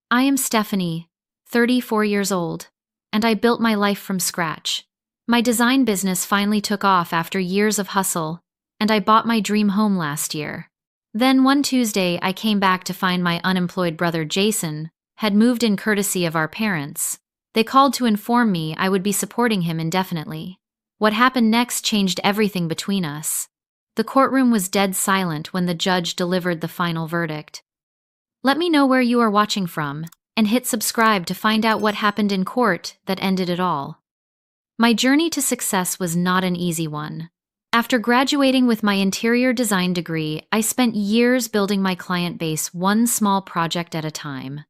I am Stephanie, 34 years old, and I built my life from scratch. My design business finally took off after years of hustle, and I bought my dream home last year. Then one Tuesday, I came back to find my unemployed brother Jason had moved in courtesy of our parents. They called to inform me I would be supporting him indefinitely. What happened next changed everything between us. The courtroom was dead silent when the judge delivered the final verdict. Let me know where you are watching from, and hit subscribe to find out what happened in court that ended it all. My journey to success was not an easy one. After graduating with my interior design degree, I spent years building my client base one small project at a time.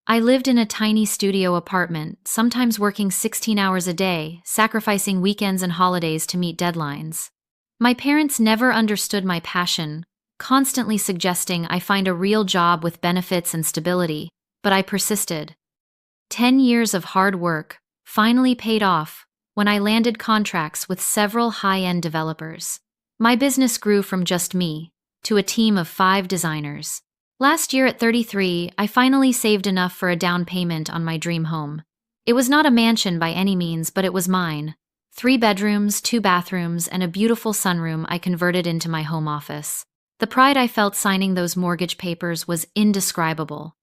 I lived in a tiny studio apartment, sometimes working 16 hours a day, sacrificing weekends and holidays to meet deadlines. My parents never understood my passion, constantly suggesting I find a real job with benefits and stability, but I persisted. 10 years of hard work finally paid off when I landed contracts with several high-end developers. My business grew from just me to a team of 5 designers. Last year at 33, I finally saved enough for a down payment on my dream home. It was not a mansion by any means, but it was mine. 3 bedrooms, 2 bathrooms, and a beautiful sunroom I converted into my home office. The pride I felt signing those mortgage papers was indescribable.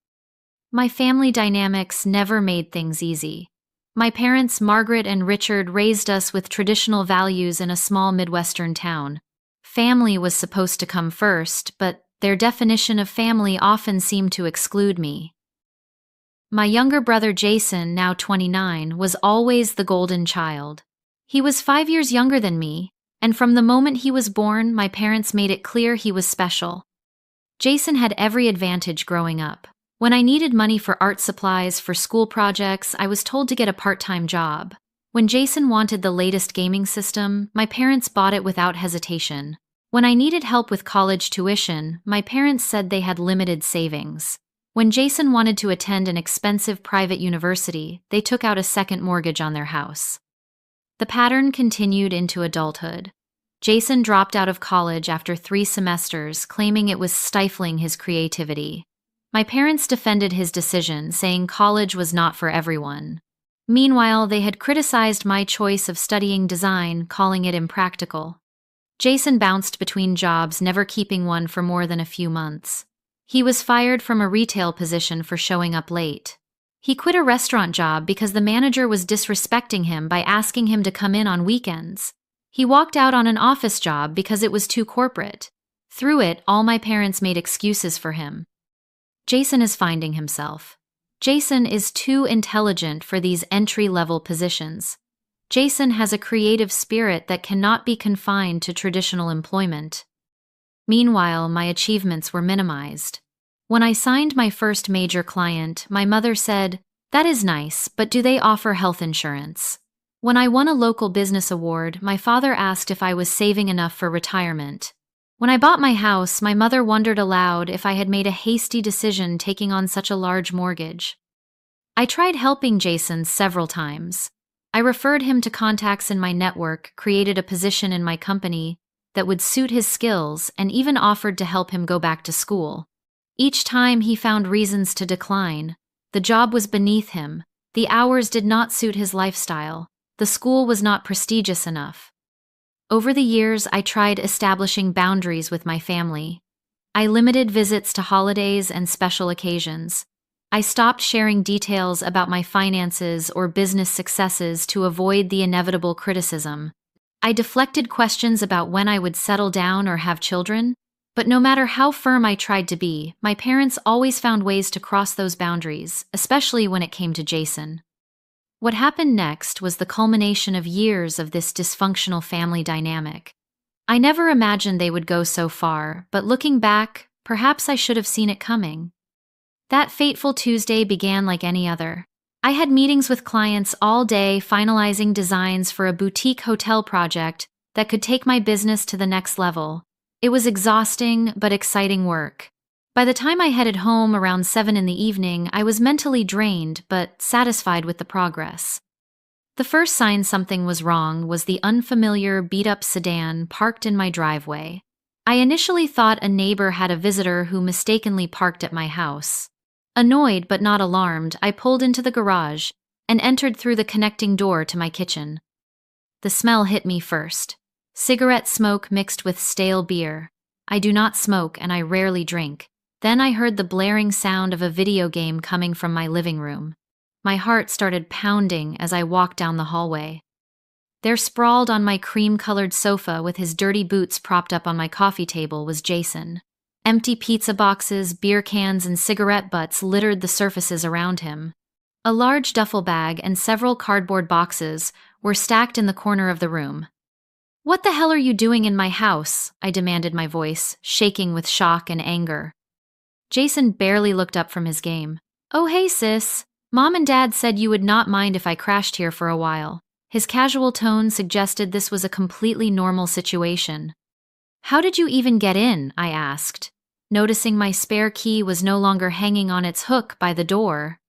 My family dynamics never made things easy. My parents, Margaret and Richard, raised us with traditional values in a small Midwestern town. Family was supposed to come first, but their definition of family often seemed to exclude me. My younger brother Jason, now 29, was always the golden child. He was 5 years younger than me, and from the moment he was born, my parents made it clear he was special. Jason had every advantage growing up. When I needed money for art supplies for school projects, I was told to get a part-time job. When Jason wanted the latest gaming system, my parents bought it without hesitation. When I needed help with college tuition, my parents said they had limited savings. When Jason wanted to attend an expensive private university, they took out a second mortgage on their house. The pattern continued into adulthood. Jason dropped out of college after 3 semesters, claiming it was stifling his creativity. My parents defended his decision, saying college was not for everyone. Meanwhile, they had criticized my choice of studying design, calling it impractical. Jason bounced between jobs, never keeping one for more than a few months. He was fired from a retail position for showing up late. He quit a restaurant job because the manager was disrespecting him by asking him to come in on weekends. He walked out on an office job because it was too corporate. Through it, all my parents made excuses for him. Jason is finding himself. Jason is too intelligent for these entry-level positions. Jason has a creative spirit that cannot be confined to traditional employment. Meanwhile, my achievements were minimized. When I signed my first major client, my mother said, "That is nice, but do they offer health insurance?" When I won a local business award, my father asked if I was saving enough for retirement. When I bought my house, my mother wondered aloud if I had made a hasty decision taking on such a large mortgage. I tried helping Jason several times. I referred him to contacts in my network, created a position in my company that would suit his skills, and even offered to help him go back to school. Each time he found reasons to decline. The job was beneath him. The hours did not suit his lifestyle. The school was not prestigious enough. Over the years, I tried establishing boundaries with my family. I limited visits to holidays and special occasions. I stopped sharing details about my finances or business successes to avoid the inevitable criticism. I deflected questions about when I would settle down or have children, but no matter how firm I tried to be, my parents always found ways to cross those boundaries, especially when it came to Jason. What happened next was the culmination of years of this dysfunctional family dynamic. I never imagined they would go so far, but looking back, perhaps I should have seen it coming. That fateful Tuesday began like any other. I had meetings with clients all day, finalizing designs for a boutique hotel project that could take my business to the next level. It was exhausting but exciting work. By the time I headed home around 7 in the evening, I was mentally drained but satisfied with the progress. The first sign something was wrong was the unfamiliar, beat-up sedan parked in my driveway. I initially thought a neighbor had a visitor who mistakenly parked at my house. Annoyed but not alarmed, I pulled into the garage and entered through the connecting door to my kitchen. The smell hit me first. Cigarette smoke mixed with stale beer. I do not smoke and I rarely drink. Then I heard the blaring sound of a video game coming from my living room. My heart started pounding as I walked down the hallway. There, sprawled on my cream-colored sofa with his dirty boots propped up on my coffee table, was Jason. Empty pizza boxes, beer cans, and cigarette butts littered the surfaces around him. A large duffel bag and several cardboard boxes were stacked in the corner of the room. "What the hell are you doing in my house?" I demanded, my voice shaking with shock and anger. Jason barely looked up from his game. "Oh hey sis, Mom and Dad said you would not mind if I crashed here for a while." His casual tone suggested this was a completely normal situation. "How did you even get in?" I asked, noticing my spare key was no longer hanging on its hook by the door.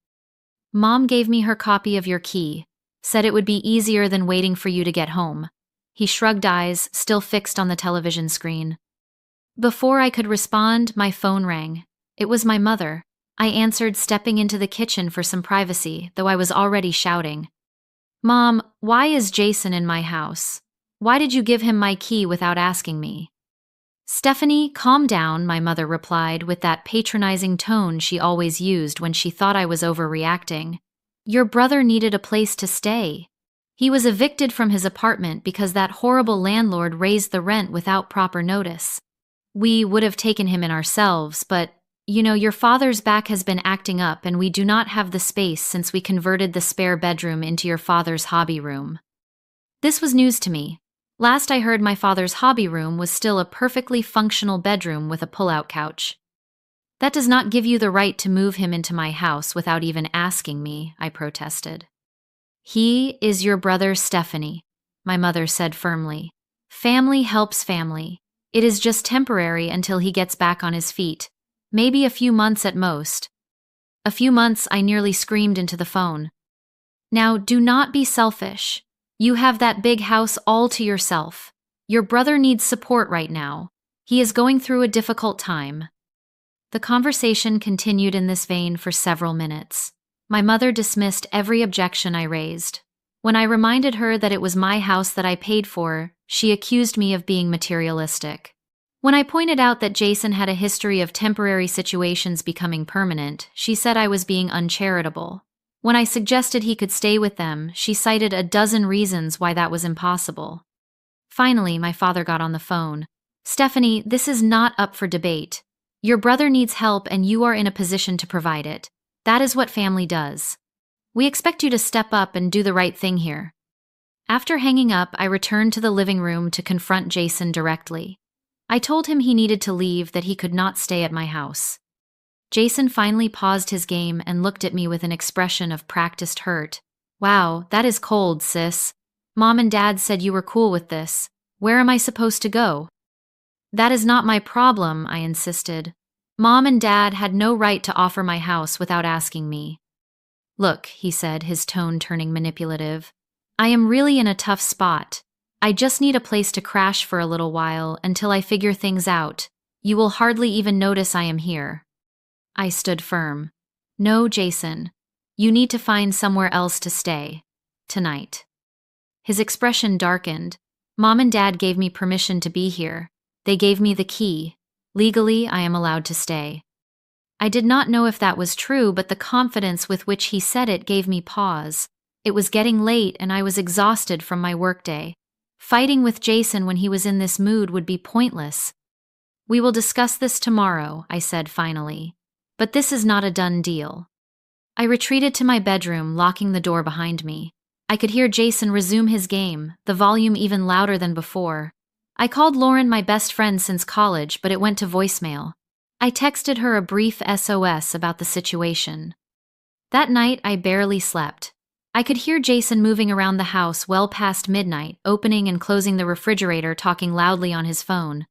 "Mom gave me her copy of your key, said it would be easier than waiting for you to get home." He shrugged, eyes still fixed on the television screen. Before I could respond, my phone rang. It was my mother. I answered, stepping into the kitchen for some privacy, though I was already shouting. "Mom, why is Jason in my house? Why did you give him my key without asking me?" "Stephanie, calm down," my mother replied with that patronizing tone she always used when she thought I was overreacting. "Your brother needed a place to stay. He was evicted from his apartment because that horrible landlord raised the rent without proper notice. We would have taken him in ourselves, but, your father's back has been acting up and we do not have the space since we converted the spare bedroom into your father's hobby room." This was news to me. Last I heard, my father's hobby room was still a perfectly functional bedroom with a pull-out couch. "That does not give you the right to move him into my house without even asking me," I protested. "He is your brother, Stephanie," my mother said firmly. "Family helps family. It is just temporary until he gets back on his feet. Maybe a few months at most." "A few months," I nearly screamed into the phone. "Now, do not be selfish. You have that big house all to yourself. Your brother needs support right now. He is going through a difficult time." The conversation continued in this vein for several minutes. My mother dismissed every objection I raised. When I reminded her that it was my house that I paid for, she accused me of being materialistic. When I pointed out that Jason had a history of temporary situations becoming permanent, she said I was being uncharitable. When I suggested he could stay with them, she cited a dozen reasons why that was impossible. Finally, my father got on the phone. "Stephanie, this is not up for debate. Your brother needs help and you are in a position to provide it. That is what family does. We expect you to step up and do the right thing here." After hanging up, I returned to the living room to confront Jason directly. I told him he needed to leave, that he could not stay at my house. Jason finally paused his game and looked at me with an expression of practiced hurt. "Wow, that is cold, sis. Mom and Dad said you were cool with this. Where am I supposed to go?" "That is not my problem," I insisted. "Mom and Dad had no right to offer my house without asking me." "Look," he said, his tone turning manipulative. "I am really in a tough spot. I just need a place to crash for a little while until I figure things out. You will hardly even notice I am here." I stood firm. "No, Jason. You need to find somewhere else to stay. Tonight." His expression darkened. "Mom and Dad gave me permission to be here. They gave me the key. Legally, I am allowed to stay." I did not know if that was true, but the confidence with which he said it gave me pause. It was getting late and I was exhausted from my workday. Fighting with Jason when he was in this mood would be pointless. "We will discuss this tomorrow," I said finally. "But this is not a done deal." I retreated to my bedroom, locking the door behind me. I could hear Jason resume his game, the volume even louder than before. I called Lauren, my best friend since college, but it went to voicemail. I texted her a brief SOS about the situation. That night, I barely slept. I could hear Jason moving around the house well past midnight, opening and closing the refrigerator, talking loudly on his phone.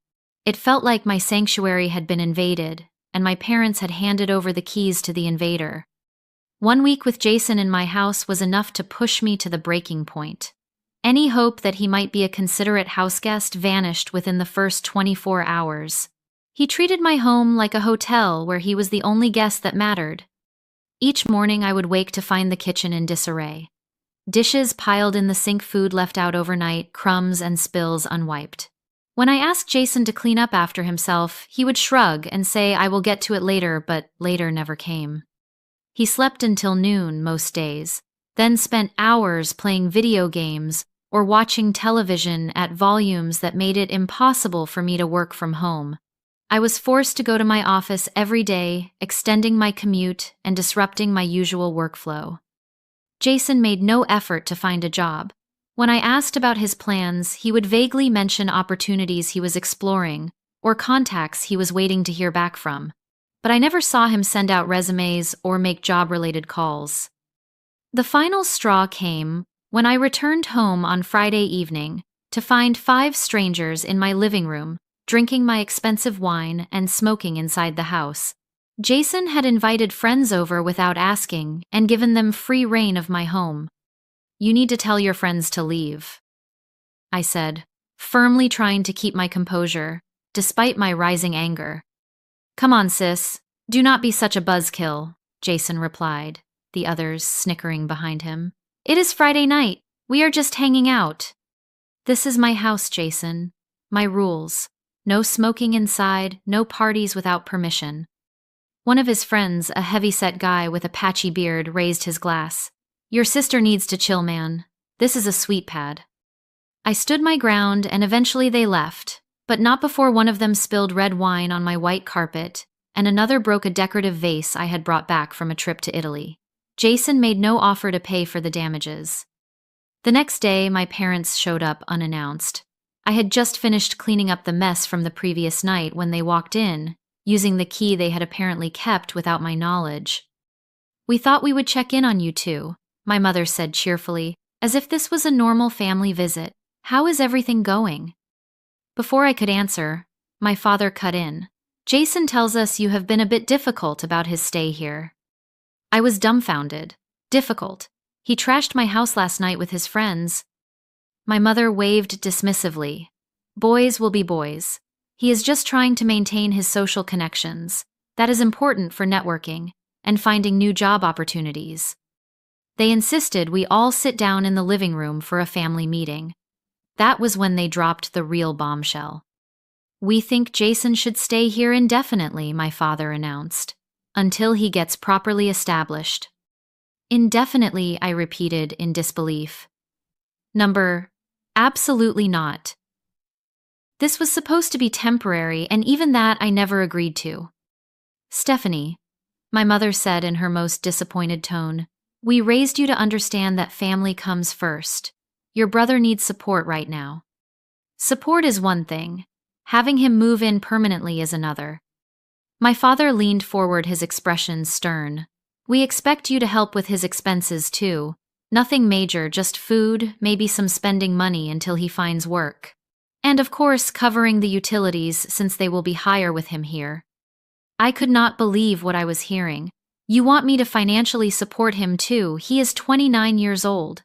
It felt like my sanctuary had been invaded, and my parents had handed over the keys to the invader. 1 week with Jason in my house was enough to push me to the breaking point. Any hope that he might be a considerate houseguest vanished within the first 24 hours. He treated my home like a hotel where he was the only guest that mattered. Each morning I would wake to find the kitchen in disarray. Dishes piled in the sink, food left out overnight, crumbs and spills unwiped. When I asked Jason to clean up after himself, he would shrug and say, "I will get to it later," but later never came. He slept until noon most days, then spent hours playing video games or watching television at volumes that made it impossible for me to work from home. I was forced to go to my office every day, extending my commute and disrupting my usual workflow. Jason made no effort to find a job. When I asked about his plans, he would vaguely mention opportunities he was exploring or contacts he was waiting to hear back from. But I never saw him send out resumes or make job-related calls. The final straw came when I returned home on Friday evening to find 5 strangers in my living room, drinking my expensive wine and smoking inside the house. Jason had invited friends over without asking and given them free rein of my home. "You need to tell your friends to leave," I said, firmly trying to keep my composure, despite my rising anger. "Come on, sis. Do not be such a buzzkill," Jason replied, the others snickering behind him. "It is Friday night. We are just hanging out." "This is my house, Jason. My rules. No smoking inside, no parties without permission." One of his friends, a heavy-set guy with a patchy beard, raised his glass. "Your sister needs to chill, man. This is a sweet pad." I stood my ground and eventually they left, but not before one of them spilled red wine on my white carpet and another broke a decorative vase I had brought back from a trip to Italy. Jason made no offer to pay for the damages. The next day, my parents showed up unannounced. I had just finished cleaning up the mess from the previous night when they walked in, using the key they had apparently kept without my knowledge. "We thought we would check in on you two," my mother said cheerfully, as if this was a normal family visit. "How is everything going?" Before I could answer, my father cut in. "Jason tells us you have been a bit difficult about his stay here." I was dumbfounded. Difficult. He trashed my house last night with his friends. My mother waved dismissively. "Boys will be boys. He is just trying to maintain his social connections. That is important for networking and finding new job opportunities." They insisted we all sit down in the living room for a family meeting. That was when they dropped the real bombshell. "We think Jason should stay here indefinitely," my father announced, "until he gets properly established." "Indefinitely," I repeated in disbelief. Absolutely not. This was supposed to be temporary, and even that I never agreed to. "Stephanie," my mother said in her most disappointed tone, "we raised you to understand that family comes first. Your brother needs support right now. Support is one thing. Having him move in permanently is another." My father leaned forward, his expression stern. "We expect you to help with his expenses too. Nothing major, just food, maybe some spending money until he finds work. And of course, covering the utilities since they will be higher with him here." I could not believe what I was hearing. "You want me to financially support him too? He is 29 years old."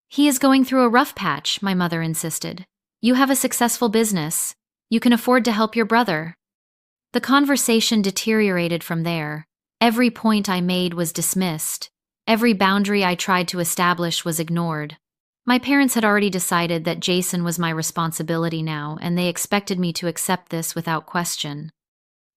"He is going through a rough patch," my mother insisted. "You have a successful business. You can afford to help your brother." The conversation deteriorated from there. Every point I made was dismissed. Every boundary I tried to establish was ignored. My parents had already decided that Jason was my responsibility now, and they expected me to accept this without question.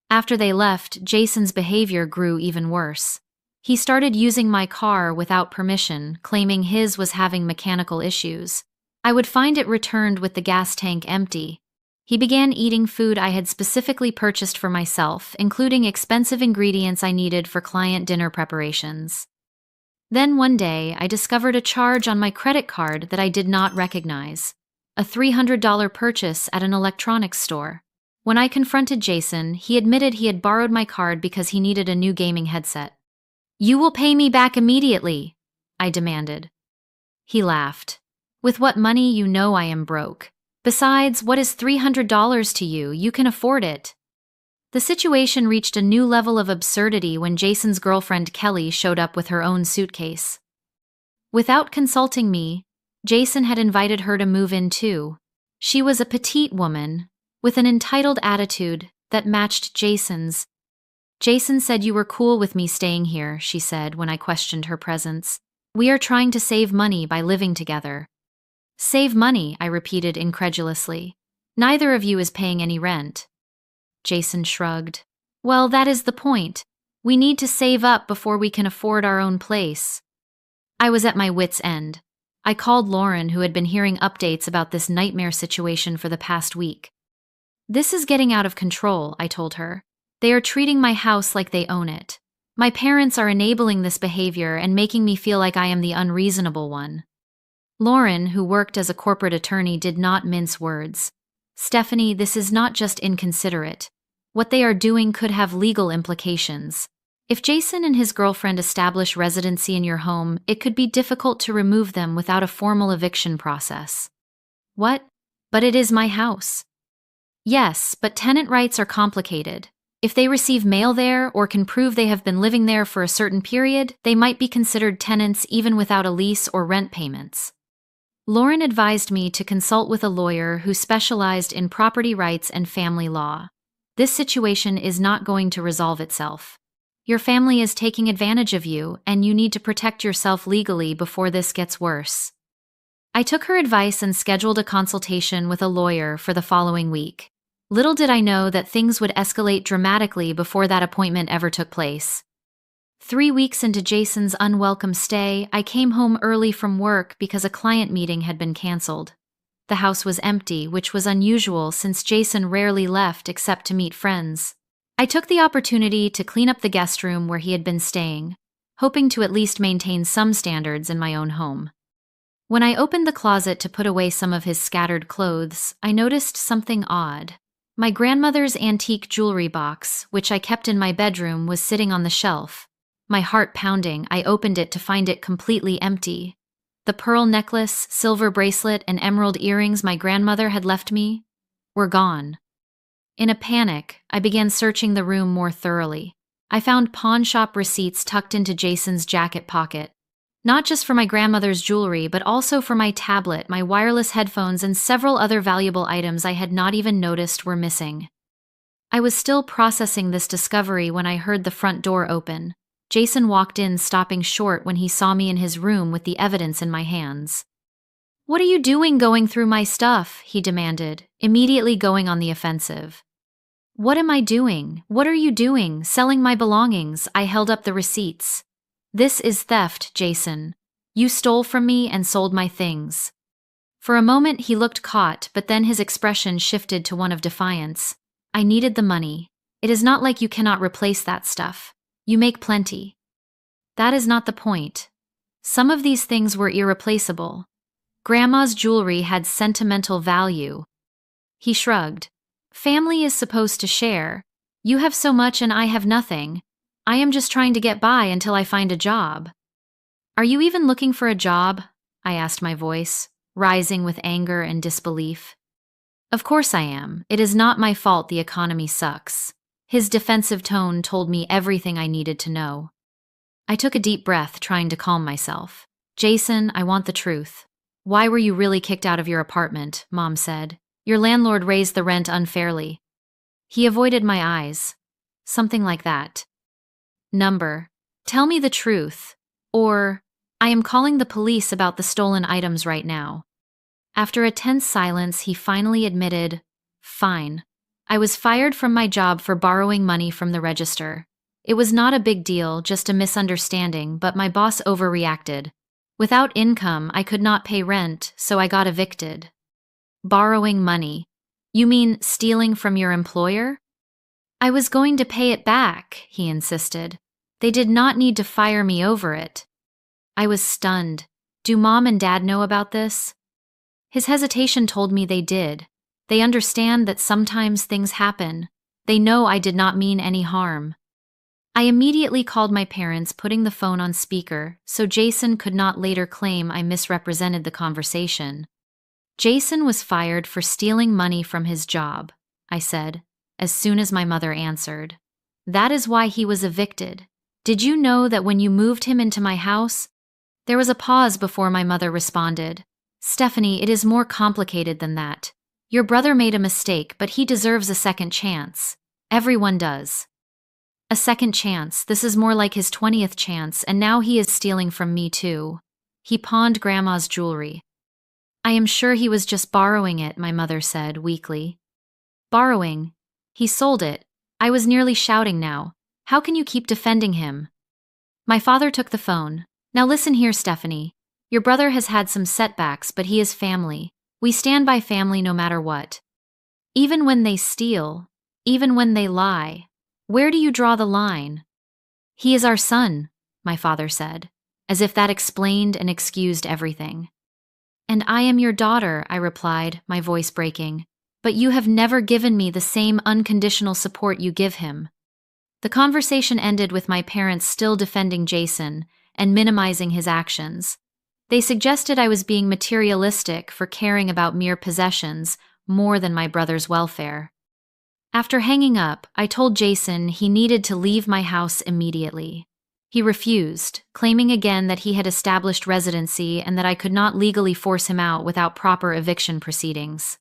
After they left, Jason's behavior grew even worse. He started using my car without permission, claiming his was having mechanical issues. I would find it returned with the gas tank empty. He began eating food I had specifically purchased for myself, including expensive ingredients I needed for client dinner preparations. Then one day, I discovered a charge on my credit card that I did not recognize. A $300 purchase at an electronics store. When I confronted Jason, he admitted he had borrowed my card because he needed a new gaming headset. "You will pay me back immediately," I demanded. He laughed. "With what money? You know I am broke. Besides, what is $300 to you? You can afford it." The situation reached a new level of absurdity when Jason's girlfriend Kelly showed up with her own suitcase. Without consulting me, Jason had invited her to move in too. She was a petite woman, with an entitled attitude that matched Jason's. Jason said you were cool with me staying here, she said when I questioned her presence. We are trying to save money by living together. Save money, I repeated incredulously. Neither of you is paying any rent. Jason shrugged. Well, that is the point. We need to save up before we can afford our own place. I was at my wit's end. I called Lauren, who had been hearing updates about this nightmare situation for the past week. This is getting out of control, I told her. They are treating my house like they own it. My parents are enabling this behavior and making me feel like I am the unreasonable one. Lauren, who worked as a corporate attorney, did not mince words. Stephanie, this is not just inconsiderate. What they are doing could have legal implications. If Jason and his girlfriend establish residency in your home, it could be difficult to remove them without a formal eviction process. What? But it is my house. Yes, but tenant rights are complicated. If they receive mail there or can prove they have been living there for a certain period, they might be considered tenants even without a lease or rent payments. Lauren advised me to consult with a lawyer who specialized in property rights and family law. This situation is not going to resolve itself. Your family is taking advantage of you, and you need to protect yourself legally before this gets worse. I took her advice and scheduled a consultation with a lawyer for the following week. Little did I know that things would escalate dramatically before that appointment ever took place. 3 weeks into Jason's unwelcome stay, I came home early from work because a client meeting had been canceled. The house was empty, which was unusual since Jason rarely left except to meet friends. I took the opportunity to clean up the guest room where he had been staying, hoping to at least maintain some standards in my own home. When I opened the closet to put away some of his scattered clothes, I noticed something odd. My grandmother's antique jewelry box, which I kept in my bedroom, was sitting on the shelf. My heart pounding, I opened it to find it completely empty. The pearl necklace, silver bracelet, and emerald earrings my grandmother had left me were gone. In a panic, I began searching the room more thoroughly. I found pawn shop receipts tucked into Jason's jacket pocket. Not just for my grandmother's jewelry, but also for my tablet, my wireless headphones, and several other valuable items I had not even noticed were missing. I was still processing this discovery when I heard the front door open. Jason walked in, stopping short when he saw me in his room with the evidence in my hands. "What are you doing going through my stuff?" he demanded, immediately going on the offensive. "What am I doing? What are you doing? Selling my belongings?" I held up the receipts. "This is theft, Jason. You stole from me and sold my things." For a moment he looked caught, but then his expression shifted to one of defiance. "I needed the money. It is not like you cannot replace that stuff. You make plenty." "That is not the point. Some of these things were irreplaceable. Grandma's jewelry had sentimental value." He shrugged. "Family is supposed to share. You have so much and I have nothing. I am just trying to get by until I find a job." "Are you even looking for a job?" I asked, my voice rising with anger and disbelief. "Of course I am. It is not my fault the economy sucks." His defensive tone told me everything I needed to know. I took a deep breath, trying to calm myself. "Jason, I want the truth. Why were you really kicked out of your apartment?" Mom said. "Your landlord raised the rent unfairly." He avoided my eyes. "Something like that." "Number. Tell me the truth. Or, I am calling the police about the stolen items right now." After a tense silence, he finally admitted, "Fine. I was fired from my job for borrowing money from the register. It was not a big deal, just a misunderstanding, but my boss overreacted. Without income, I could not pay rent, so I got evicted." "Borrowing money? You mean stealing from your employer?" "I was going to pay it back," he insisted. "They did not need to fire me over it." I was stunned. "Do Mom and Dad know about this?" His hesitation told me they did. They understand that sometimes things happen. They know I did not mean any harm. I immediately called my parents, putting the phone on speaker, so Jason could not later claim I misrepresented the conversation. "Jason was fired for stealing money from his job," I said, as soon as my mother answered. "That is why he was evicted. Did you know that when you moved him into my house?" There was a pause before my mother responded. "Stephanie, it is more complicated than that. Your brother made a mistake, but he deserves a second chance. Everyone does." A second chance. This is more like his 20th chance, and now he is stealing from me too. He pawned Grandma's jewelry. I am sure he was just borrowing it, my mother said weakly. Borrowing? He sold it. I was nearly shouting now. How can you keep defending him? My father took the phone. Now listen here, Stephanie. Your brother has had some setbacks, but he is family. We stand by family no matter what. Even when they steal, even when they lie, where do you draw the line? He is our son, my father said, as if that explained and excused everything. And I am your daughter, I replied, my voice breaking. But you have never given me the same unconditional support you give him. The conversation ended with my parents still defending Jason and minimizing his actions. They suggested I was being materialistic for caring about mere possessions more than my brother's welfare. After hanging up, I told Jason he needed to leave my house immediately. He refused, claiming again that he had established residency and that I could not legally force him out without proper eviction proceedings.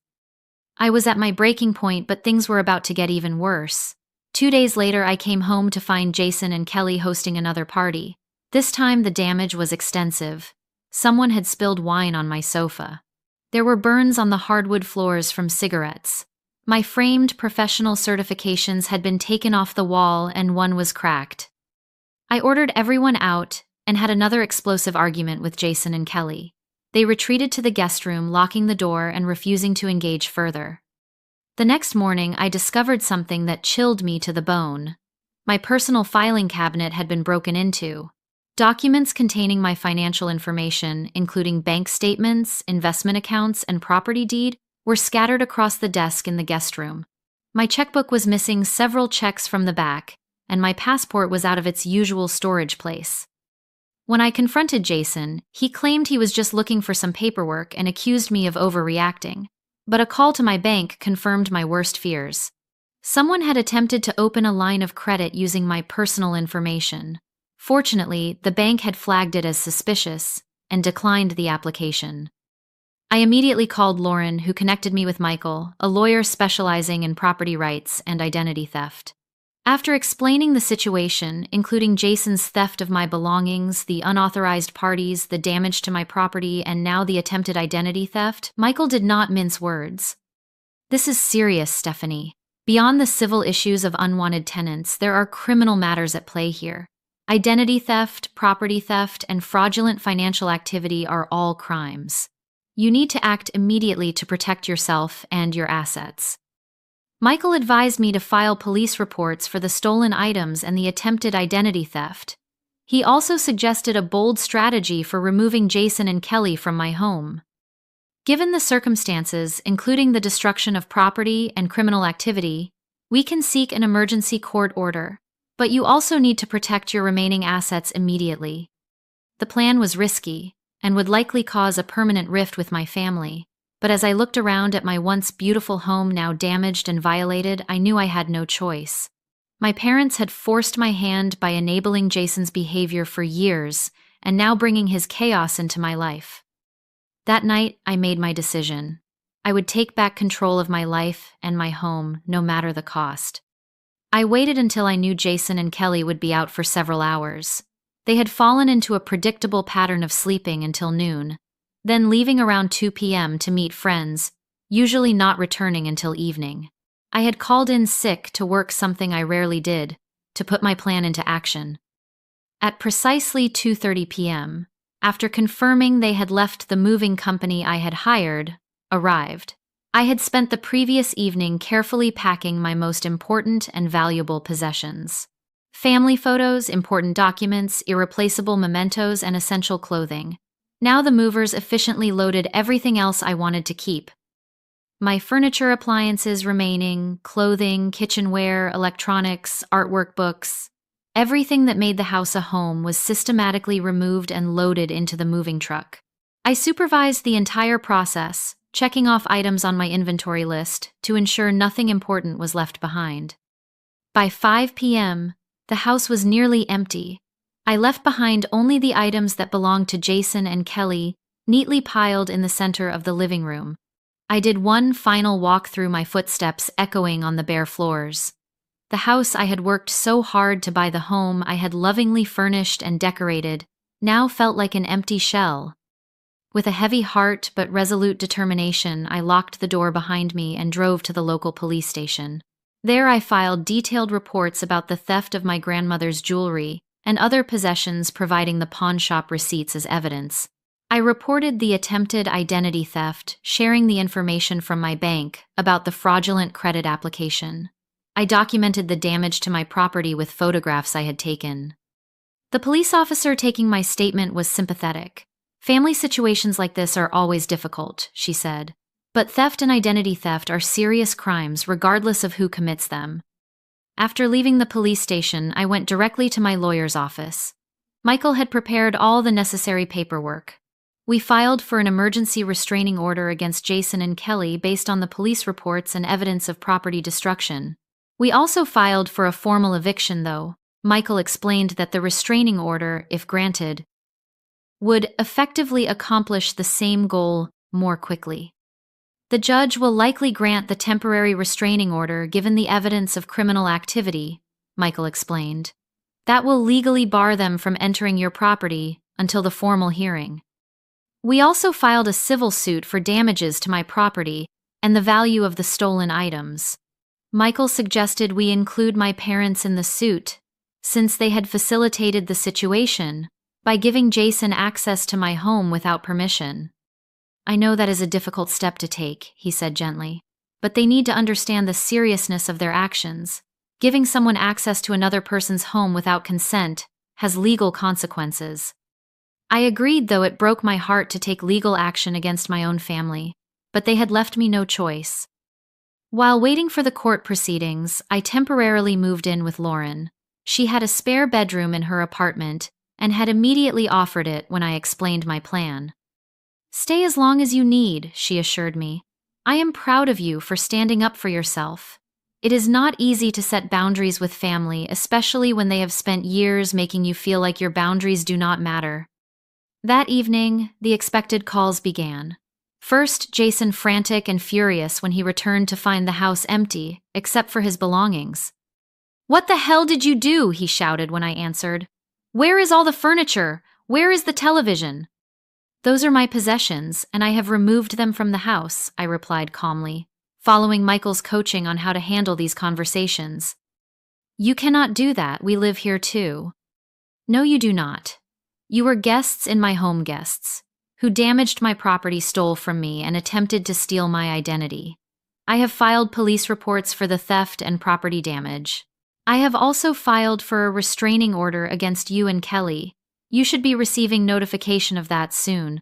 I was at my breaking point, but things were about to get even worse. 2 days later, I came home to find Jason and Kelly hosting another party. This time, the damage was extensive. Someone had spilled wine on my sofa. There were burns on the hardwood floors from cigarettes. My framed professional certifications had been taken off the wall and one was cracked. I ordered everyone out and had another explosive argument with Jason and Kelly. They retreated to the guest room, locking the door and refusing to engage further. The next morning, I discovered something that chilled me to the bone. My personal filing cabinet had been broken into. Documents containing my financial information, including bank statements, investment accounts, and property deed, were scattered across the desk in the guest room. My checkbook was missing several checks from the back, and my passport was out of its usual storage place. When I confronted Jason, he claimed he was just looking for some paperwork and accused me of overreacting. But a call to my bank confirmed my worst fears. Someone had attempted to open a line of credit using my personal information. Fortunately, the bank had flagged it as suspicious and declined the application. I immediately called Lauren, who connected me with Michael, a lawyer specializing in property rights and identity theft. After explaining the situation, including Jason's theft of my belongings, the unauthorized parties, the damage to my property, and now the attempted identity theft, Michael did not mince words. This is serious, Stephanie. Beyond the civil issues of unwanted tenants, there are criminal matters at play here. Identity theft, property theft, and fraudulent financial activity are all crimes. You need to act immediately to protect yourself and your assets. Michael advised me to file police reports for the stolen items and the attempted identity theft. He also suggested a bold strategy for removing Jason and Kelly from my home. Given the circumstances, including the destruction of property and criminal activity, we can seek an emergency court order, but you also need to protect your remaining assets immediately. The plan was risky and would likely cause a permanent rift with my family. But as I looked around at my once beautiful home now damaged and violated, I knew I had no choice. My parents had forced my hand by enabling Jason's behavior for years, and now bringing his chaos into my life. That night, I made my decision. I would take back control of my life and my home, no matter the cost. I waited until I knew Jason and Kelly would be out for several hours. They had fallen into a predictable pattern of sleeping until noon, then leaving around 2 p.m. to meet friends, usually not returning until evening. I had called in sick to work, something I rarely did, to put my plan into action. At precisely 2:30 p.m., after confirming they had left, the moving company I had hired arrived. I had spent the previous evening carefully packing my most important and valuable possessions. Family photos, important documents, irreplaceable mementos, and essential clothing. Now the movers efficiently loaded everything else I wanted to keep. My furniture, appliances remaining, clothing, kitchenware, electronics, artwork, books. Everything that made the house a home was systematically removed and loaded into the moving truck. I supervised the entire process, checking off items on my inventory list to ensure nothing important was left behind. By 5 p.m., the house was nearly empty. I left behind only the items that belonged to Jason and Kelly, neatly piled in the center of the living room. I did one final walk through, my footsteps echoing on the bare floors. The house I had worked so hard to buy, the home I had lovingly furnished and decorated, now felt like an empty shell. With a heavy heart but resolute determination, I locked the door behind me and drove to the local police station. There I filed detailed reports about the theft of my grandmother's jewelry and other possessions, providing the pawn shop receipts as evidence. I reported the attempted identity theft, sharing the information from my bank about the fraudulent credit application. I documented the damage to my property with photographs I had taken. The police officer taking my statement was sympathetic. "Family situations like this are always difficult," she said. "But theft and identity theft are serious crimes regardless of who commits them." After leaving the police station, I went directly to my lawyer's office. Michael had prepared all the necessary paperwork. We filed for an emergency restraining order against Jason and Kelly based on the police reports and evidence of property destruction. We also filed for a formal eviction, though. Michael explained that the restraining order, if granted, would effectively accomplish the same goal more quickly. "The judge will likely grant the temporary restraining order given the evidence of criminal activity," Michael explained. "That will legally bar them from entering your property until the formal hearing." We also filed a civil suit for damages to my property and the value of the stolen items. Michael suggested we include my parents in the suit, since they had facilitated the situation by giving Jason access to my home without permission. "I know that is a difficult step to take," he said gently, "but they need to understand the seriousness of their actions. Giving someone access to another person's home without consent has legal consequences." I agreed, though it broke my heart to take legal action against my own family, but they had left me no choice. While waiting for the court proceedings, I temporarily moved in with Lauren. She had a spare bedroom in her apartment and had immediately offered it when I explained my plan. "Stay as long as you need," she assured me. "I am proud of you for standing up for yourself. It is not easy to set boundaries with family, especially when they have spent years making you feel like your boundaries do not matter." That evening, the expected calls began. First, Jason frantic and furious when he returned to find the house empty, except for his belongings. "What the hell did you do?" he shouted when I answered. "Where is all the furniture? Where is the television?" "Those are my possessions, and I have removed them from the house," I replied calmly, following Michael's coaching on how to handle these conversations. "You cannot do that. We live here too." "No, you do not. You were guests in my home, guests who damaged my property, stole from me, and attempted to steal my identity. I have filed police reports for the theft and property damage. I have also filed for a restraining order against you and Kelly. You should be receiving notification of that soon."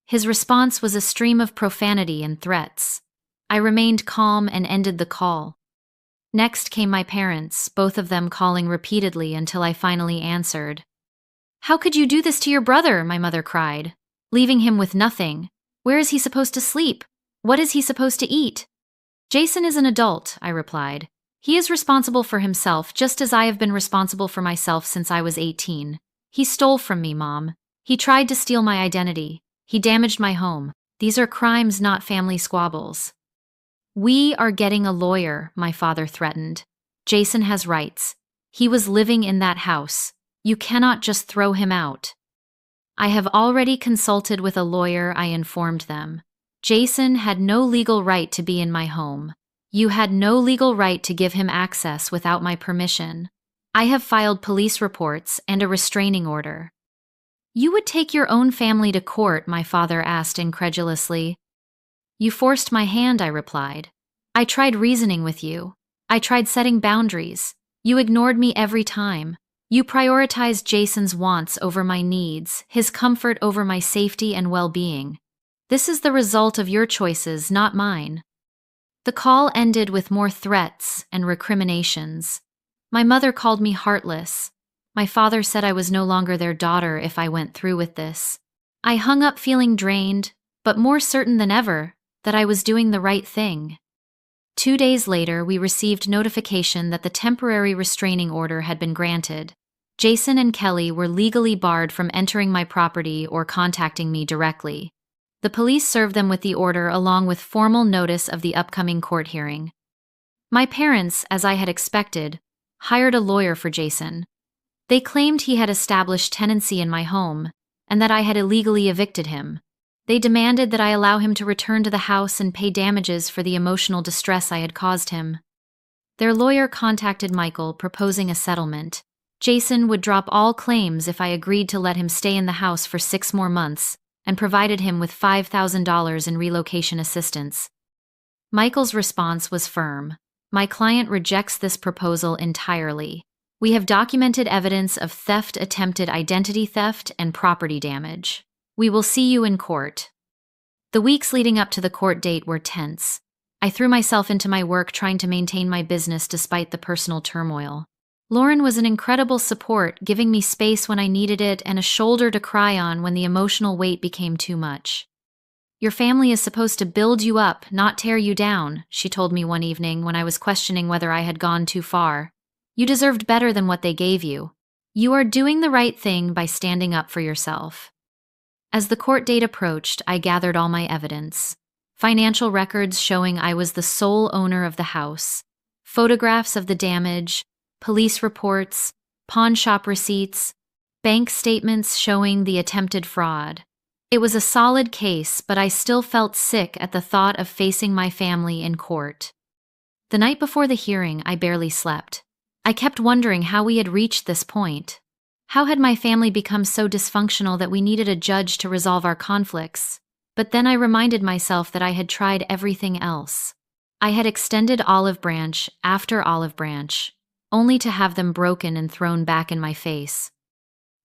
His response was a stream of profanity and threats. I remained calm and ended the call. Next came my parents, both of them calling repeatedly until I finally answered. "How could you do this to your brother?" my mother cried. "Leaving him with nothing. Where is he supposed to sleep? What is he supposed to eat?" "Jason is an adult," I replied. "He is responsible for himself, just as I have been responsible for myself since I was 18. He stole from me, Mom. He tried to steal my identity. He damaged my home. These are crimes, not family squabbles." "We are getting a lawyer," my father threatened. "Jason has rights. He was living in that house. You cannot just throw him out." "I have already consulted with a lawyer," I informed them. "Jason had no legal right to be in my home. You had no legal right to give him access without my permission. I have filed police reports and a restraining order." "You would take your own family to court?" my father asked incredulously. "You forced my hand," I replied. "I tried reasoning with you. I tried setting boundaries. You ignored me every time. You prioritized Jason's wants over my needs, his comfort over my safety and well-being. This is the result of your choices, not mine." The call ended with more threats and recriminations. My mother called me heartless. My father said I was no longer their daughter if I went through with this. I hung up feeling drained, but more certain than ever that I was doing the right thing. 2 days later, we received notification that the temporary restraining order had been granted. Jason and Kelly were legally barred from entering my property or contacting me directly. The police served them with the order along with formal notice of the upcoming court hearing. My parents, as I had expected, hired a lawyer for Jason. They claimed he had established tenancy in my home and that I had illegally evicted him. They demanded that I allow him to return to the house and pay damages for the emotional distress I had caused him. Their lawyer contacted Michael, proposing a settlement. Jason would drop all claims if I agreed to let him stay in the house for 6 more months and provided him with $5,000 in relocation assistance. Michael's response was firm. My client rejects this proposal entirely. We have documented evidence of theft, attempted identity theft, and property damage. We will see you in court. The weeks leading up to the court date were tense. I threw myself into my work trying to maintain my business despite the personal turmoil. Lauren was an incredible support, giving me space when I needed it and a shoulder to cry on when the emotional weight became too much. Your family is supposed to build you up, not tear you down, she told me one evening when I was questioning whether I had gone too far. You deserved better than what they gave you. You are doing the right thing by standing up for yourself. As the court date approached, I gathered all my evidence. Financial records showing I was the sole owner of the house, photographs of the damage, police reports, pawn shop receipts, bank statements showing the attempted fraud. It was a solid case, but I still felt sick at the thought of facing my family in court. The night before the hearing, I barely slept. I kept wondering how we had reached this point. How had my family become so dysfunctional that we needed a judge to resolve our conflicts? But then I reminded myself that I had tried everything else. I had extended olive branch after olive branch, only to have them broken and thrown back in my face.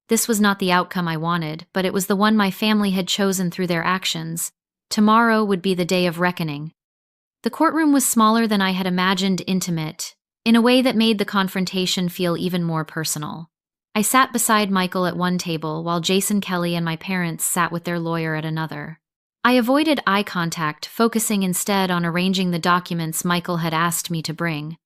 This was not the outcome I wanted, but it was the one my family had chosen through their actions. Tomorrow would be the day of reckoning. The courtroom was smaller than I had imagined, intimate, in a way that made the confrontation feel even more personal. I sat beside Michael at one table while Jason Kelly and my parents sat with their lawyer at another. I avoided eye contact, focusing instead on arranging the documents Michael had asked me to bring.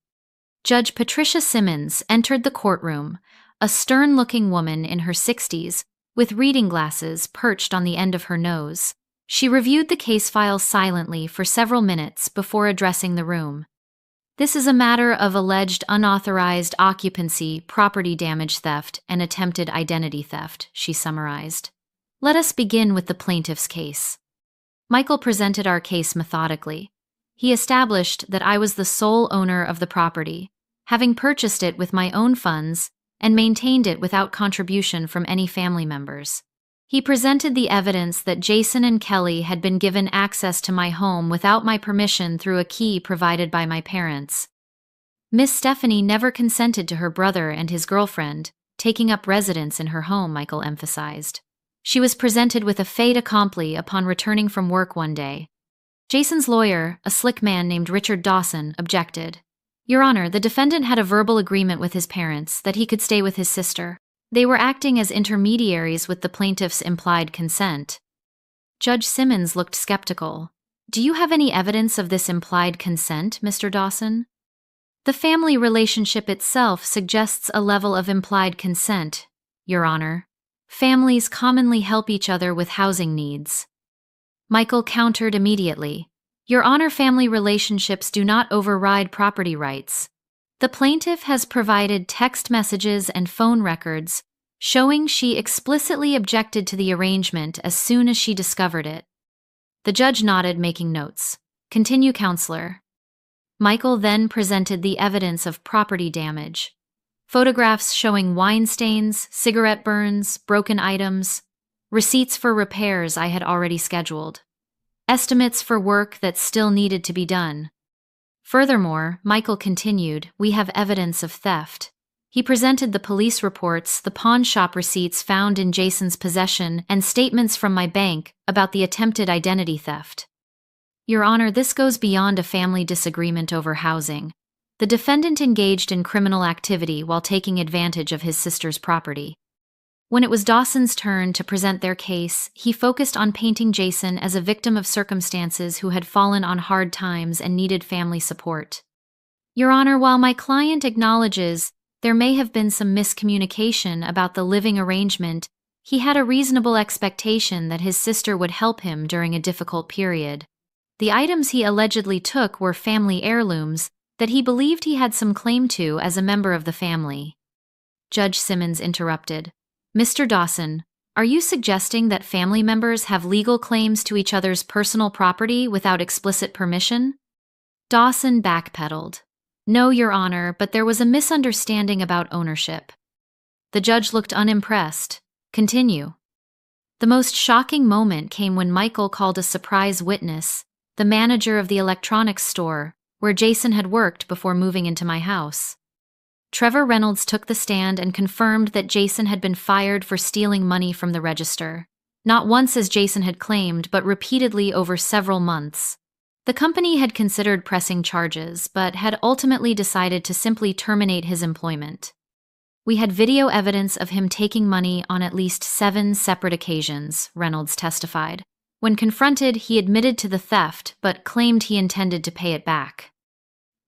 Judge Patricia Simmons entered the courtroom, a stern-looking woman in her 60s, with reading glasses perched on the end of her nose. She reviewed the case file silently for several minutes before addressing the room. This is a matter of alleged unauthorized occupancy, property damage theft, and attempted identity theft, she summarized. Let us begin with the plaintiff's case. Michael presented our case methodically. He established that I was the sole owner of the property, having purchased it with my own funds and maintained it without contribution from any family members. He presented the evidence that Jason and Kelly had been given access to my home without my permission through a key provided by my parents. Miss Stephanie never consented to her brother and his girlfriend taking up residence in her home, Michael emphasized. She was presented with a fait accompli upon returning from work one day. Jason's lawyer, a slick man named Richard Dawson, objected. Your Honor, the defendant had a verbal agreement with his parents that he could stay with his sister. They were acting as intermediaries with the plaintiff's implied consent. Judge Simmons looked skeptical. Do you have any evidence of this implied consent, Mr. Dawson? The family relationship itself suggests a level of implied consent, Your Honor. Families commonly help each other with housing needs. Michael countered immediately. Your Honor, family relationships do not override property rights. The plaintiff has provided text messages and phone records showing she explicitly objected to the arrangement as soon as she discovered it. The judge nodded, making notes. Continue, counselor. Michael then presented the evidence of property damage. Photographs showing wine stains, cigarette burns, broken items, receipts for repairs I had already scheduled, estimates for work that still needed to be done. Furthermore, Michael continued, we have evidence of theft. He presented the police reports, the pawn shop receipts found in Jason's possession, and statements from my bank about the attempted identity theft. Your Honor, this goes beyond a family disagreement over housing. The defendant engaged in criminal activity while taking advantage of his sister's property. When it was Dawson's turn to present their case, he focused on painting Jason as a victim of circumstances who had fallen on hard times and needed family support. Your Honor, while my client acknowledges there may have been some miscommunication about the living arrangement, he had a reasonable expectation that his sister would help him during a difficult period. The items he allegedly took were family heirlooms, that he believed he had some claim to as a member of the family. Judge Simmons interrupted. Mr. Dawson, are you suggesting that family members have legal claims to each other's personal property without explicit permission? Dawson backpedaled. No, Your Honor, but there was a misunderstanding about ownership. The judge looked unimpressed. Continue. The most shocking moment came when Michael called a surprise witness, the manager of the electronics store, where Jason had worked before moving into my house. Trevor Reynolds took the stand and confirmed that Jason had been fired for stealing money from the register. Not once as Jason had claimed, but repeatedly over several months. The company had considered pressing charges, but had ultimately decided to simply terminate his employment. We had video evidence of him taking money on at least 7 separate occasions, Reynolds testified. When confronted, he admitted to the theft, but claimed he intended to pay it back.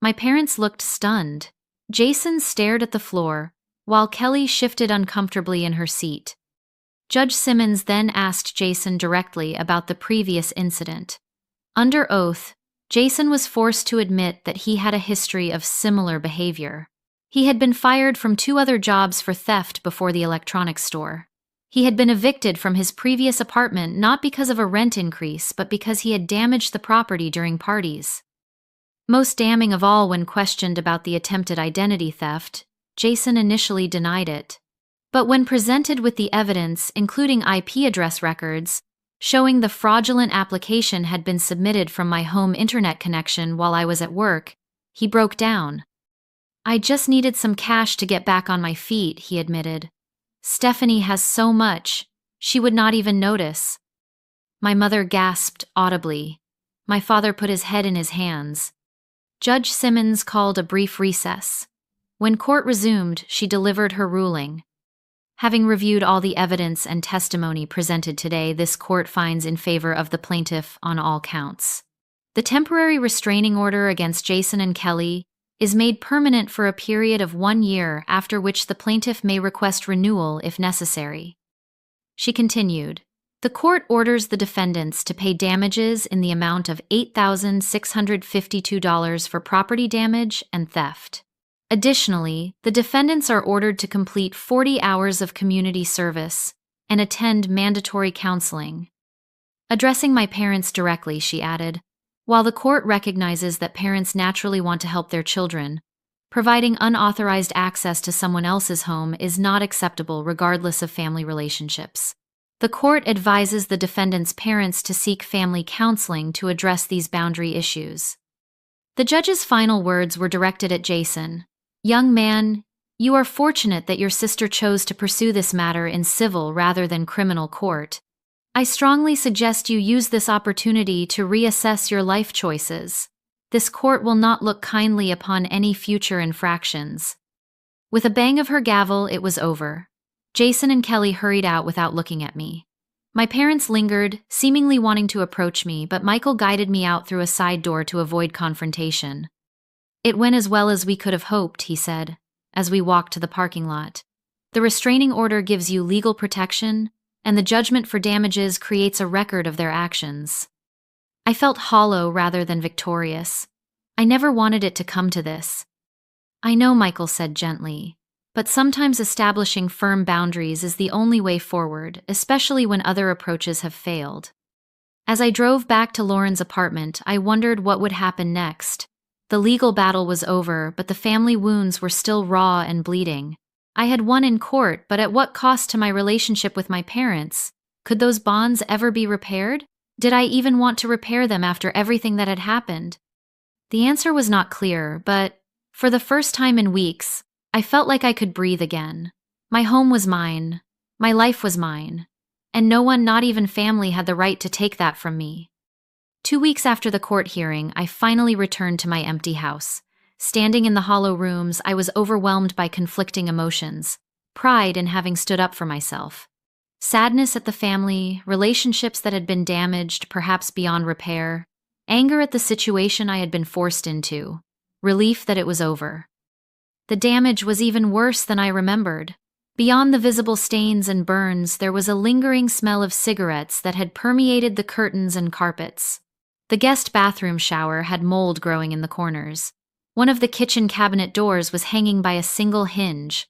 My parents looked stunned. Jason stared at the floor, while Kelly shifted uncomfortably in her seat. Judge Simmons then asked Jason directly about the previous incident. Under oath, Jason was forced to admit that he had a history of similar behavior. He had been fired from 2 other jobs for theft before the electronics store. He had been evicted from his previous apartment not because of a rent increase, but because he had damaged the property during parties. Most damning of all, when questioned about the attempted identity theft, Jason initially denied it. But when presented with the evidence, including IP address records, showing the fraudulent application had been submitted from my home internet connection while I was at work, he broke down. I just needed some cash to get back on my feet, he admitted. Stephanie has so much, she would not even notice. My mother gasped audibly. My father put his head in his hands. Judge Simmons called a brief recess. When court resumed, she delivered her ruling. Having reviewed all the evidence and testimony presented today, this court finds in favor of the plaintiff on all counts. The temporary restraining order against Jason and Kelly is made permanent for a period of 1 year, after which the plaintiff may request renewal if necessary. She continued, the court orders the defendants to pay damages in the amount of $8,652 for property damage and theft. Additionally, the defendants are ordered to complete 40 hours of community service and attend mandatory counseling. Addressing my parents directly, she added, while the court recognizes that parents naturally want to help their children, providing unauthorized access to someone else's home is not acceptable regardless of family relationships. The court advises the defendant's parents to seek family counseling to address these boundary issues. The judge's final words were directed at Jason. Young man, you are fortunate that your sister chose to pursue this matter in civil rather than criminal court. I strongly suggest you use this opportunity to reassess your life choices. This court will not look kindly upon any future infractions. With a bang of her gavel, it was over. Jason and Kelly hurried out without looking at me. My parents lingered, seemingly wanting to approach me, but Michael guided me out through a side door to avoid confrontation. It went as well as we could have hoped, he said, as we walked to the parking lot. The restraining order gives you legal protection, and the judgment for damages creates a record of their actions. I felt hollow rather than victorious. I never wanted it to come to this. I know, Michael said gently, but sometimes establishing firm boundaries is the only way forward, especially when other approaches have failed. As I drove back to Lauren's apartment, I wondered what would happen next. The legal battle was over, but the family wounds were still raw and bleeding. I had won in court, but at what cost to my relationship with my parents? Could those bonds ever be repaired? Did I even want to repair them after everything that had happened? The answer was not clear, but for the first time in weeks, I felt like I could breathe again. My home was mine. My life was mine. And no one, not even family, had the right to take that from me. 2 weeks after the court hearing, I finally returned to my empty house. Standing in the hollow rooms, I was overwhelmed by conflicting emotions. Pride in having stood up for myself. Sadness at the family, relationships that had been damaged, perhaps beyond repair. Anger at the situation I had been forced into. Relief that it was over. The damage was even worse than I remembered. Beyond the visible stains and burns, there was a lingering smell of cigarettes that had permeated the curtains and carpets. The guest bathroom shower had mold growing in the corners. One of the kitchen cabinet doors was hanging by a single hinge.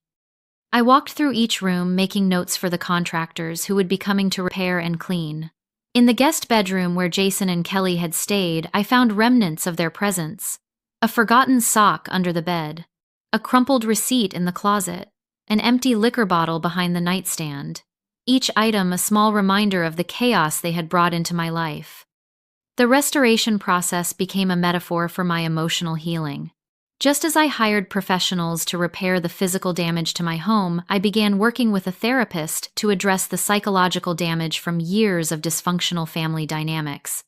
I walked through each room, making notes for the contractors who would be coming to repair and clean. In the guest bedroom where Jason and Kelly had stayed, I found remnants of their presence. A forgotten sock under the bed, a crumpled receipt in the closet, an empty liquor bottle behind the nightstand. Each item a small reminder of the chaos they had brought into my life. The restoration process became a metaphor for my emotional healing. Just as I hired professionals to repair the physical damage to my home, I began working with a therapist to address the psychological damage from years of dysfunctional family dynamics.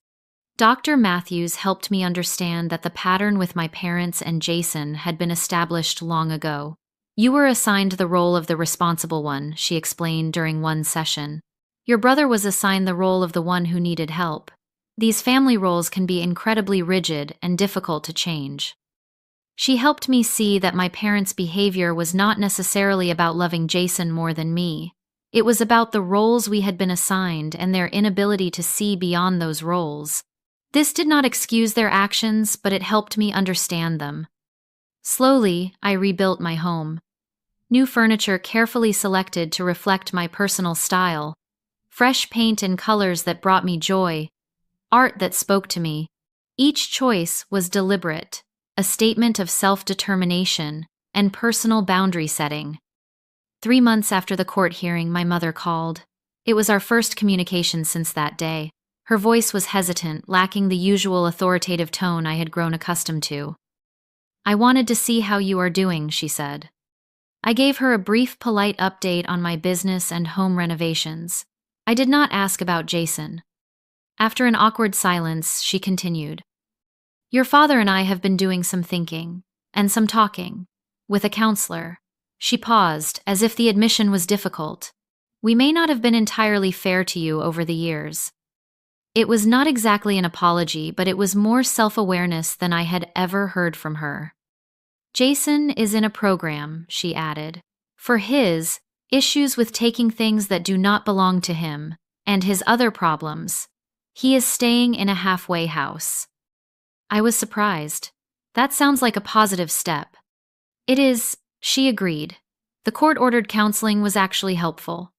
Dr. Matthews helped me understand that the pattern with my parents and Jason had been established long ago. "You were assigned the role of the responsible one," she explained during one session. "Your brother was assigned the role of the one who needed help. These family roles can be incredibly rigid and difficult to change." She helped me see that my parents' behavior was not necessarily about loving Jason more than me. It was about the roles we had been assigned and their inability to see beyond those roles. This did not excuse their actions, but it helped me understand them. Slowly, I rebuilt my home. New furniture carefully selected to reflect my personal style. Fresh paint and colors that brought me joy. Art that spoke to me. Each choice was deliberate, a statement of self-determination and personal boundary setting. 3 months after the court hearing, my mother called. It was our first communication since that day. Her voice was hesitant, lacking the usual authoritative tone I had grown accustomed to. "I wanted to see how you are doing," she said. I gave her a brief, polite update on my business and home renovations. I did not ask about Jason. After an awkward silence, she continued. "Your father and I have been doing some thinking, and some talking, with a counselor." She paused, as if the admission was difficult. "We may not have been entirely fair to you over the years." It was not exactly an apology, but it was more self-awareness than I had ever heard from her. "Jason is in a program," she added, "for his issues with taking things that do not belong to him, and his other problems. He is staying in a halfway house." I was surprised. "That sounds like a positive step." "It is," she agreed. "The court-ordered counseling was actually helpful.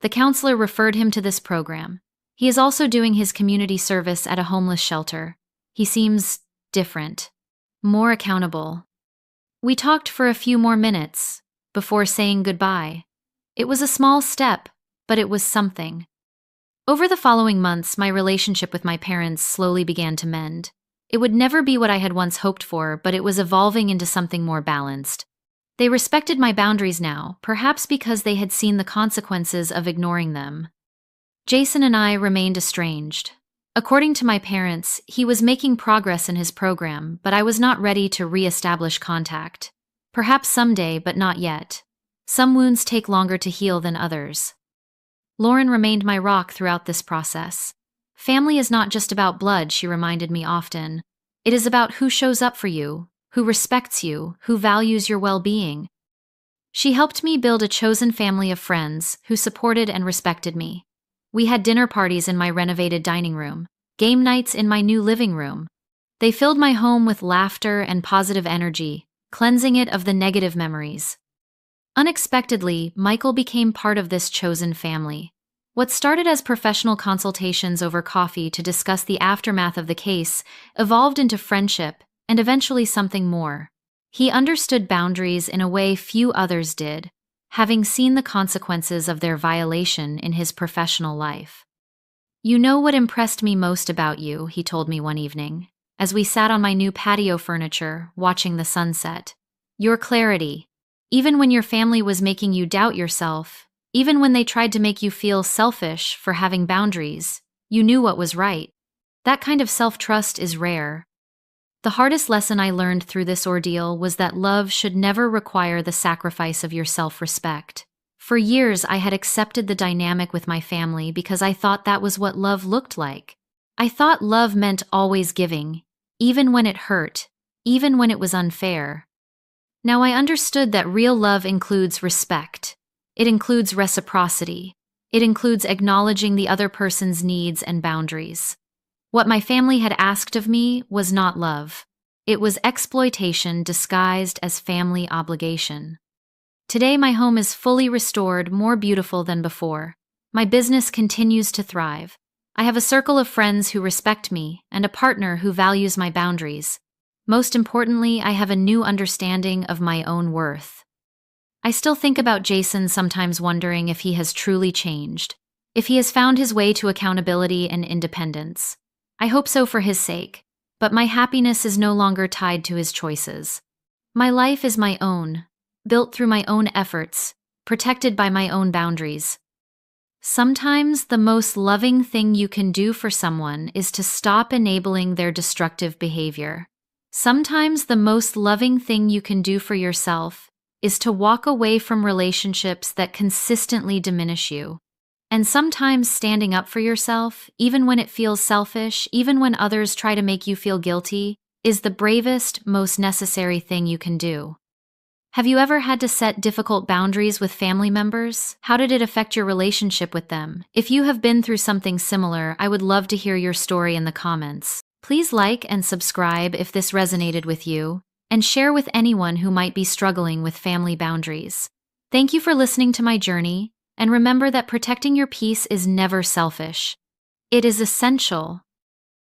The counselor referred him to this program. He is also doing his community service at a homeless shelter. He seems different, more accountable." We talked for a few more minutes before saying goodbye. It was a small step, but it was something. Over the following months, my relationship with my parents slowly began to mend. It would never be what I had once hoped for, but it was evolving into something more balanced. They respected my boundaries now, perhaps because they had seen the consequences of ignoring them. Jason and I remained estranged. According to my parents, he was making progress in his program, but I was not ready to re-establish contact. Perhaps someday, but not yet. Some wounds take longer to heal than others. Lauren remained my rock throughout this process. "Family is not just about blood," she reminded me often. "It is about who shows up for you, who respects you, who values your well-being." She helped me build a chosen family of friends who supported and respected me. We had dinner parties in my renovated dining room, game nights in my new living room. They filled my home with laughter and positive energy, cleansing it of the negative memories. Unexpectedly, Michael became part of this chosen family. What started as professional consultations over coffee to discuss the aftermath of the case evolved into friendship and eventually something more. He understood boundaries in a way few others did, having seen the consequences of their violation in his professional life. "You know what impressed me most about you," he told me one evening, as we sat on my new patio furniture, watching the sunset. "Your clarity. Even when your family was making you doubt yourself, even when they tried to make you feel selfish for having boundaries, you knew what was right. That kind of self-trust is rare." The hardest lesson I learned through this ordeal was that love should never require the sacrifice of your self-respect. For years, I had accepted the dynamic with my family because I thought that was what love looked like. I thought love meant always giving, even when it hurt, even when it was unfair. Now I understood that real love includes respect. It includes reciprocity. It includes acknowledging the other person's needs and boundaries. What my family had asked of me was not love. It was exploitation disguised as family obligation. Today, my home is fully restored, more beautiful than before. My business continues to thrive. I have a circle of friends who respect me and a partner who values my boundaries. Most importantly, I have a new understanding of my own worth. I still think about Jason, sometimes wondering if he has truly changed, if he has found his way to accountability and independence. I hope so for his sake, but my happiness is no longer tied to his choices. My life is my own, built through my own efforts, protected by my own boundaries. Sometimes the most loving thing you can do for someone is to stop enabling their destructive behavior. Sometimes the most loving thing you can do for yourself is to walk away from relationships that consistently diminish you. And sometimes standing up for yourself, even when it feels selfish, even when others try to make you feel guilty, is the bravest, most necessary thing you can do. Have you ever had to set difficult boundaries with family members? How did it affect your relationship with them? If you have been through something similar, I would love to hear your story in the comments. Please like and subscribe if this resonated with you, and share with anyone who might be struggling with family boundaries. Thank you for listening to my journey, and remember that protecting your peace is never selfish. It is essential.